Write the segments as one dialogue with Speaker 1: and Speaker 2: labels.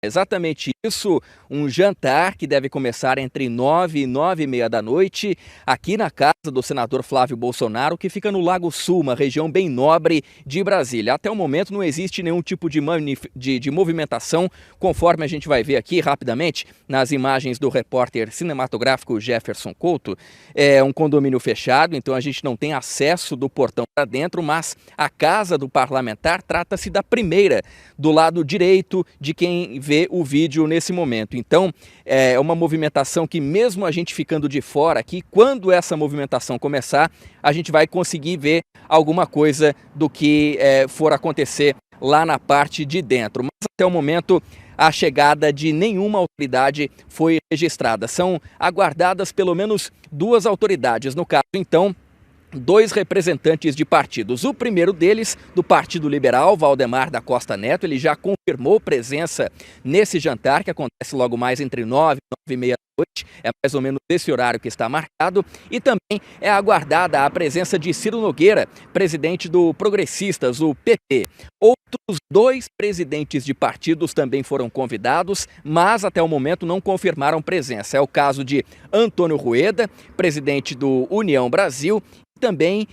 Speaker 1: Exatamente isso, um jantar que deve começar entre 9 e 9h30 da noite, aqui na casa do senador Flávio Bolsonaro, que fica no Lago Sul, uma região bem nobre de Brasília. Até o momento não existe nenhum tipo de movimentação, conforme a gente vai ver aqui rapidamente nas imagens do repórter cinematográfico Jefferson Couto. É um condomínio fechado, então a gente não tem acesso do portão para dentro, mas a casa do parlamentar trata-se da primeira, do lado direito de quem vê o vídeo nesse momento. Então, é uma movimentação que, mesmo a gente ficando de fora aqui, quando essa movimentação começar, a gente vai conseguir ver alguma coisa do que for acontecer lá na parte de dentro. Mas até o momento, a chegada de nenhuma autoridade foi registrada. São aguardadas pelo menos duas autoridades. No caso, então, dois representantes de partidos. O primeiro deles, do Partido Liberal, Valdemar da Costa Neto, ele já confirmou presença nesse jantar, que acontece logo mais entre 9 e 9h30 da noite. É mais ou menos esse horário que está marcado. E também é aguardada a presença de Ciro Nogueira, presidente do Progressistas, o PP. Outros dois presidentes de partidos também foram convidados, mas até o momento não confirmaram presença. É o caso de Antônio Rueda, presidente do União Brasil, também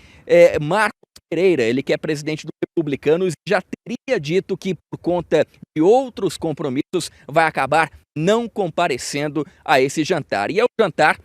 Speaker 1: Marcos Pereira, ele que é presidente do Republicanos, já teria dito que por conta de outros compromissos vai acabar não comparecendo a esse jantar. E é um jantar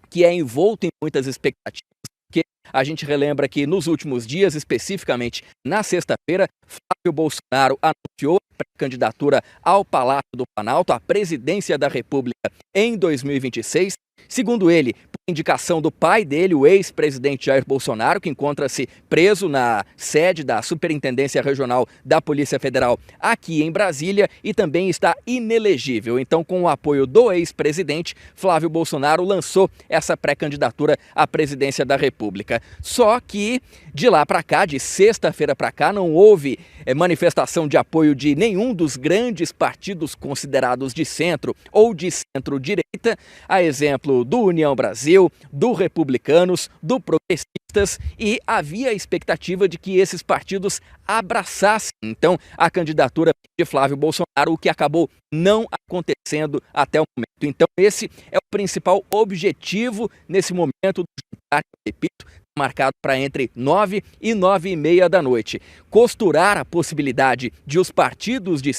Speaker 1: que é envolto em muitas expectativas, porque a gente relembra que nos últimos dias, especificamente na sexta-feira, Flávio Bolsonaro anunciou a pré-candidatura ao Palácio do Planalto, à presidência da República em 2026. Segundo ele, por indicação do pai dele, o ex-presidente Jair Bolsonaro, que encontra-se preso na sede da Superintendência Regional da Polícia Federal aqui em Brasília e também está inelegível. Então, com o apoio do ex-presidente, Flávio Bolsonaro lançou essa pré-candidatura à presidência da República. Só que de lá para cá, de sexta-feira para cá, não houve manifestação de apoio de nenhum dos grandes partidos considerados de centro ou de centro-direita, a exemplo do União Brasil, do Republicanos, do Progressistas, e havia a expectativa de que esses partidos abraçassem, então, a candidatura de Flávio Bolsonaro, o que acabou não acontecendo até o momento. Então, esse é o principal objetivo nesse momento do jantar, repito, marcado para entre 9 e 9h30 da noite. Costurar a possibilidade de os partidos de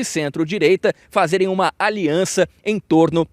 Speaker 1: centro-direita, fazerem uma aliança em torno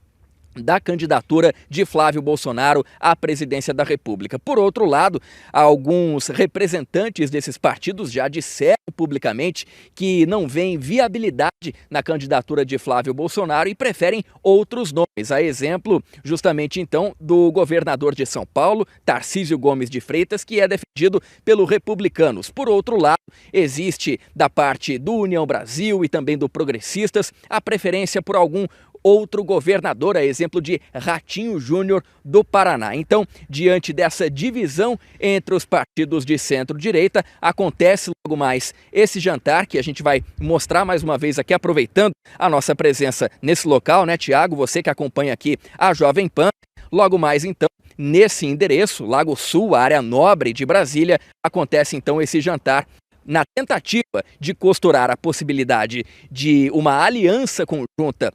Speaker 1: da candidatura de Flávio Bolsonaro à presidência da República. Por outro lado, alguns representantes desses partidos já disseram publicamente que não veem viabilidade na candidatura de Flávio Bolsonaro e preferem outros nomes. A exemplo, justamente então, do governador de São Paulo, Tarcísio Gomes de Freitas, que é defendido pelo Republicanos. Por outro lado, existe da parte do União Brasil e também do Progressistas a preferência por algum outro governador, a exemplo de Ratinho Júnior do Paraná. Então, diante dessa divisão entre os partidos de centro-direita, acontece logo mais esse jantar que a gente vai mostrar mais uma vez aqui, aproveitando a nossa presença nesse local, né, Tiago? Você que acompanha aqui a Jovem Pan. Logo mais, então, nesse endereço, Lago Sul, a área nobre de Brasília, acontece então esse jantar na tentativa de costurar a possibilidade de uma aliança conjunta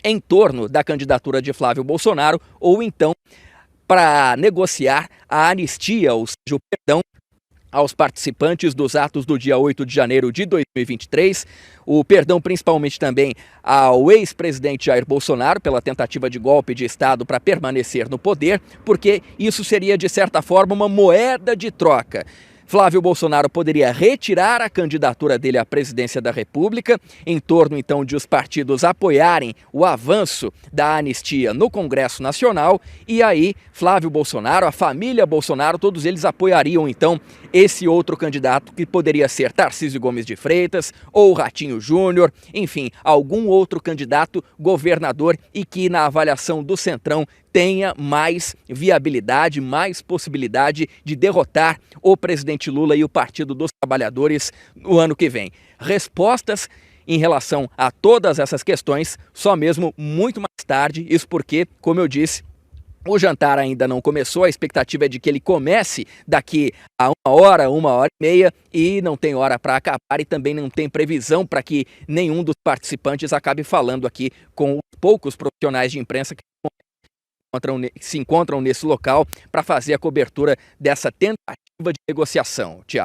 Speaker 1: em torno da candidatura de Flávio Bolsonaro, ou então para negociar a anistia, ou seja, o perdão aos participantes dos atos do dia 8 de janeiro de 2023, o perdão principalmente também ao ex-presidente Jair Bolsonaro pela tentativa de golpe de Estado para permanecer no poder, porque isso seria, de certa forma, uma moeda de troca. Flávio Bolsonaro poderia retirar a candidatura dele à presidência da República, em torno então de os partidos apoiarem o avanço da anistia no Congresso Nacional, e aí Flávio Bolsonaro, a família Bolsonaro, todos eles apoiariam então esse outro candidato, que poderia ser Tarcísio Gomes de Freitas ou Ratinho Júnior, enfim, algum outro candidato governador e que na avaliação do Centrão tenha mais viabilidade, mais possibilidade de derrotar o presidente Lula e o Partido dos Trabalhadores no ano que vem. Respostas em relação a todas essas questões só mesmo muito mais tarde, isso porque, como eu disse, O jantar ainda não começou, a expectativa é de que ele comece daqui a uma hora e meia, e não tem hora para acabar e também não tem previsão para que nenhum dos participantes acabe falando aqui com os poucos profissionais de imprensa que se encontram nesse local para fazer a cobertura dessa tentativa de negociação. Tiago.